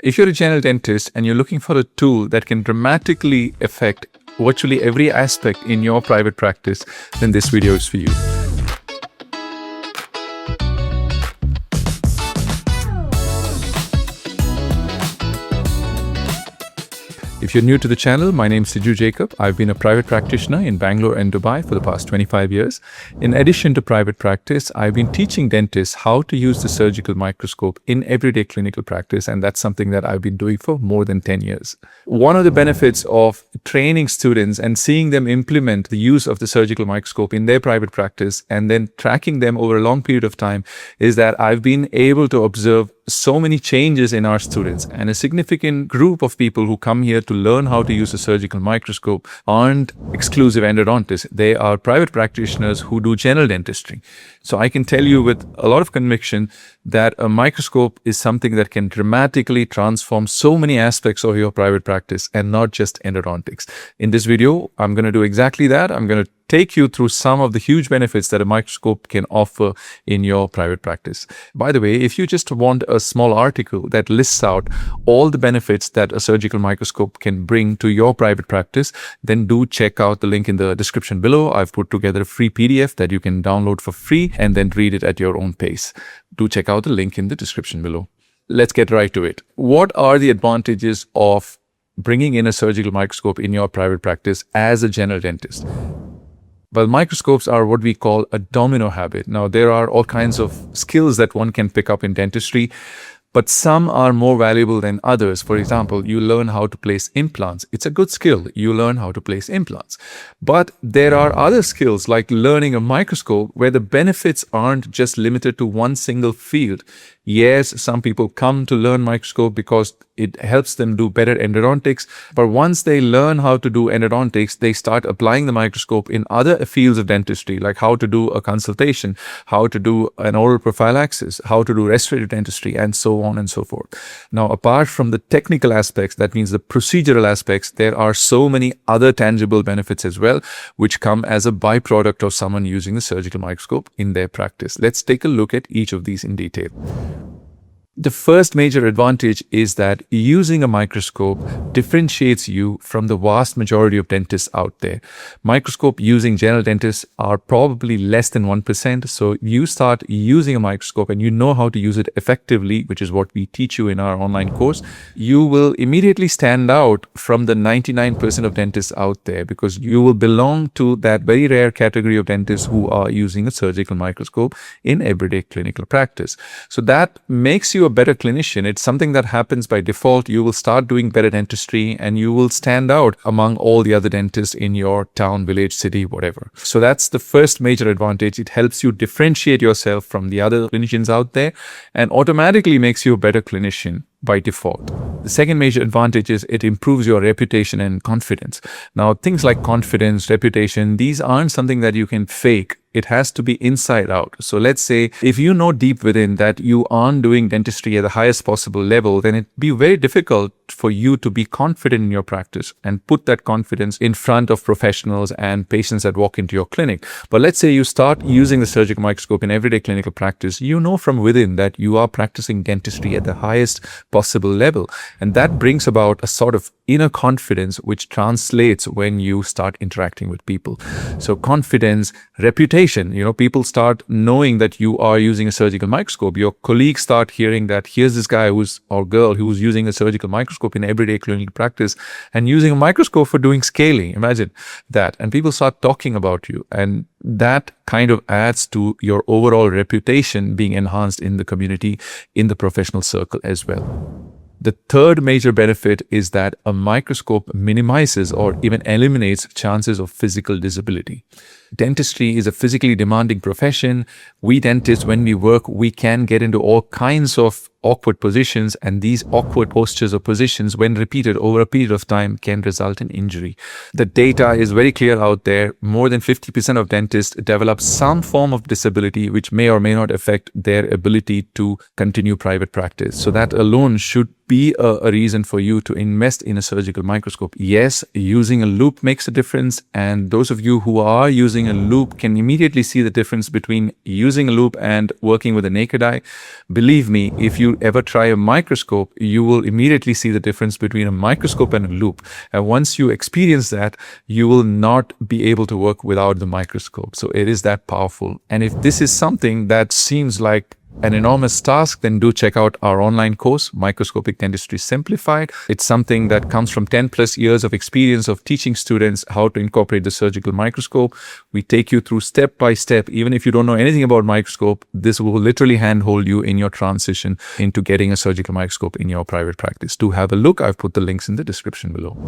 If you're a general dentist and you're looking for a tool that can dramatically affect virtually every aspect in your private practice, then this video is for you. If you're new to the channel, my name is Siju Jacob. I've been a private practitioner in Bangalore and Dubai for the past 25 years. In addition to private practice, I've been teaching dentists how to use the surgical microscope in everyday clinical practice, and that's something that I've been doing for more than 10 years. One of the benefits of training students and seeing them implement the use of the surgical microscope in their private practice and then tracking them over a long period of time is that I've been able to observe so many changes in our students, and a significant group of people who come here to learn how to use a surgical microscope aren't exclusive endodontists. They are private practitioners who do general dentistry. So I can tell you with a lot of conviction that a microscope is something that can dramatically transform so many aspects of your private practice and not just endodontics. In this video, I'm going to do exactly that. I'm going to take you through some of the huge benefits that a microscope can offer in your private practice. By the way, if you just want a small article that lists out all the benefits that a surgical microscope can bring to your private practice, then do check out the link in the description below. I've put together a free PDF that you can download for free and then read it at your own pace. Do check out the link in the description below. Let's get right to it. What are the advantages of bringing in a surgical microscope in your private practice as a general dentist? Well, microscopes are what we call a domino habit. Now, there are all kinds of skills that one can pick up in dentistry, but some are more valuable than others. For example, you learn how to place implants. It's a good skill. You learn how to place implants. But there are other skills like learning a microscope where the benefits aren't just limited to one single field. Yes, some people come to learn microscope because it helps them do better endodontics. But once they learn how to do endodontics, they start applying the microscope in other fields of dentistry, like how to do a consultation, how to do an oral prophylaxis, how to do restorative dentistry, and so on and so forth. Now, apart from the technical aspects, that means the procedural aspects, there are so many other tangible benefits as well, which come as a byproduct of someone using the surgical microscope in their practice. Let's take a look at each of these in detail. The first major advantage is that using a microscope differentiates you from the vast majority of dentists out there. Microscope using general dentists are probably less than 1%. So you start using a microscope and you know how to use it effectively, which is what we teach you in our online course. You will immediately stand out from the 99% of dentists out there because you will belong to that very rare category of dentists who are using a surgical microscope in everyday clinical practice. So that makes you a better clinician. It's something that happens by default. You will start doing better dentistry and you will stand out among all the other dentists in your town, village, city, whatever. So that's the first major advantage. It helps you differentiate yourself from the other clinicians out there and automatically makes you a better clinician by default. The second major advantage is it improves your reputation and confidence. Now, things like confidence, reputation, these aren't something that you can fake. It has to be inside out. So let's say if you know deep within that you aren't doing dentistry at the highest possible level, then it'd be very difficult for you to be confident in your practice and put that confidence in front of professionals and patients that walk into your clinic. But let's say you start using the surgical microscope in everyday clinical practice, you know from within that you are practicing dentistry at the highest possible level. And that brings about a sort of inner confidence which translates when you start interacting with people. So confidence, reputation, people start knowing that you are using a surgical microscope. Your colleagues start hearing that here's this guy or girl who's using a surgical microscope in everyday clinical practice and using a microscope for doing scaling. Imagine that. And people start talking about you. And that kind of adds to your overall reputation being enhanced in the community, in the professional circle as well. The third major benefit is that a microscope minimizes or even eliminates chances of physical disability. Dentistry is a physically demanding profession. We dentists, when we work, we can get into all kinds of awkward positions, and these awkward postures or positions, when repeated over a period of time, can result in injury. The data is very clear out there. More than 50% of dentists develop some form of disability which may or may not affect their ability to continue private practice. So that alone should be a reason for you to invest in a surgical microscope. Yes, using a loop makes a difference, and those of you who are using using a loop can immediately see the difference between using a loop and working with a naked eye. Believe me, if you ever try a microscope, you will immediately see the difference between a microscope and a loop. And once you experience that, you will not be able to work without the microscope. So it is that powerful. And if this is something that seems like an enormous task, then do check out our online course, Microscopic Dentistry Simplified. It's something that comes from 10 plus years of experience of teaching students how to incorporate the surgical microscope. We take you through step by step. Even if you don't know anything about microscope, this will literally handhold you in your transition into getting a surgical microscope in your private practice. Do have a look. I've put the links in the description below.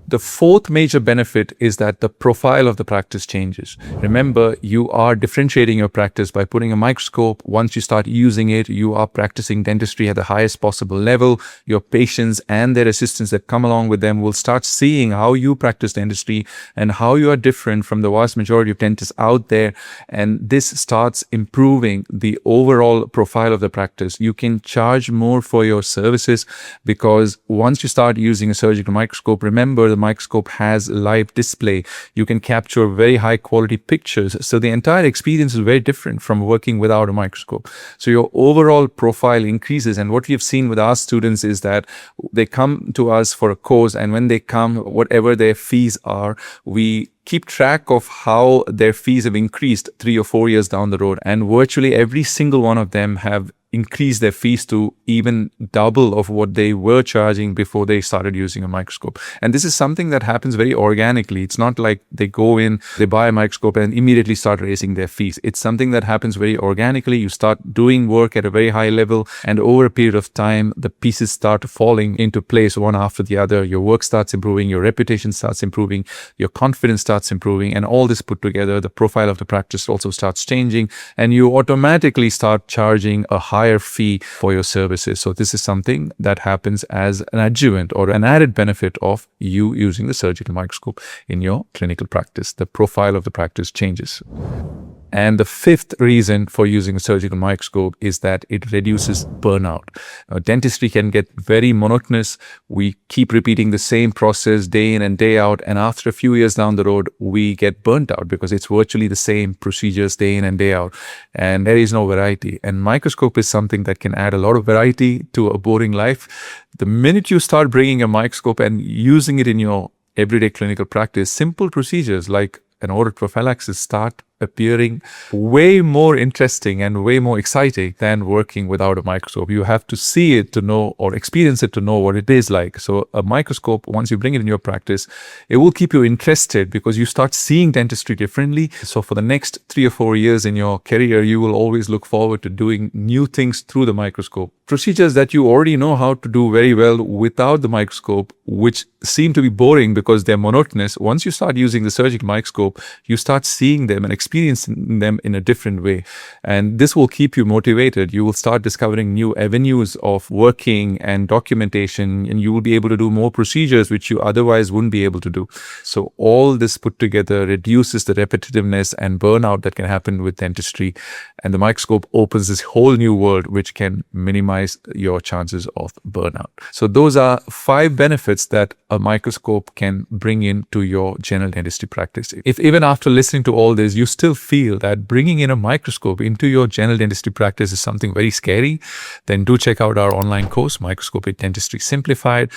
The fourth major benefit is that the profile of the practice changes. Remember, you are differentiating your practice by putting a microscope. Once you start using it, you are practicing dentistry at the highest possible level. Your patients and their assistants that come along with them will start seeing how you practice dentistry and how you are different from the vast majority of dentists out there. And this starts improving the overall profile of the practice. You can charge more for your services because once you start using a surgical microscope, remember, the microscope has live display. You can capture very high quality pictures. So the entire experience is very different from working without a microscope. So your overall profile increases. And what we have seen with our students is that they come to us for a course, and when they come, whatever their fees are, we keep track of how their fees have increased 3 or 4 years down the road. And virtually every single one of them have increase their fees to even double of what they were charging before they started using a microscope. And this is something that happens very organically. It's not like they go in, they buy a microscope and immediately start raising their fees. It's something that happens very organically. You start doing work at a very high level, and over a period of time, the pieces start falling into place one after the other. Your work starts improving, your reputation starts improving, your confidence starts improving, and all this put together, the profile of the practice also starts changing, and you automatically start charging a higher fee for your services. So this is something that happens as an adjuvant or an added benefit of you using the surgical microscope in your clinical practice. The profile of the practice changes. And the fifth reason for using a surgical microscope is that it reduces burnout. Dentistry can get very monotonous. We keep repeating the same process day in and day out. And after a few years down the road, we get burnt out because it's virtually the same procedures day in and day out. And there is no variety. And microscope is something that can add a lot of variety to a boring life. The minute you start bringing a microscope and using it in your everyday clinical practice, simple procedures like an oral prophylaxis start appearing way more interesting and way more exciting than working without a microscope. You have to see it to know, or experience it to know what it is like. So a microscope, once you bring it in your practice, it will keep you interested because you start seeing dentistry differently. So for the next 3 or 4 years in your career, you will always look forward to doing new things through the microscope. Procedures that you already know how to do very well without the microscope, which seem to be boring because they're monotonous, once you start using the surgical microscope, you start seeing them and experiencing them in a different way. And this will keep you motivated. You will start discovering new avenues of working and documentation, and you will be able to do more procedures which you otherwise wouldn't be able to do. So all this put together reduces the repetitiveness and burnout that can happen with dentistry. And the microscope opens this whole new world which can minimize your chances of burnout. So those are 5 benefits that a microscope can bring into your general dentistry practice. If even after listening to all this, you still feel that bringing in a microscope into your general dentistry practice is something very scary, then do check out our online course, Microscopic Dentistry Simplified.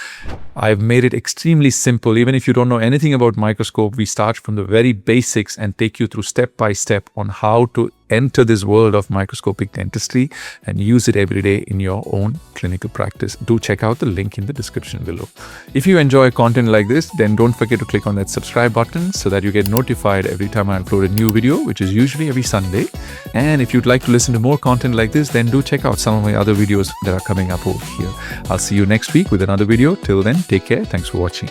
I've made it extremely simple. Even if you don't know anything about microscope, we start from the very basics and take you through step by step on how to enter this world of microscopic dentistry and use it every day in your own clinical practice. Do check out the link in the description below. If you enjoy content like this, then don't forget to click on that subscribe button so that you get notified every time I upload a new video, which is usually every Sunday. And if you'd like to listen to more content like this, then do check out some of my other videos that are coming up over here. I'll see you next week with another video. Till then, take care. Thanks for watching.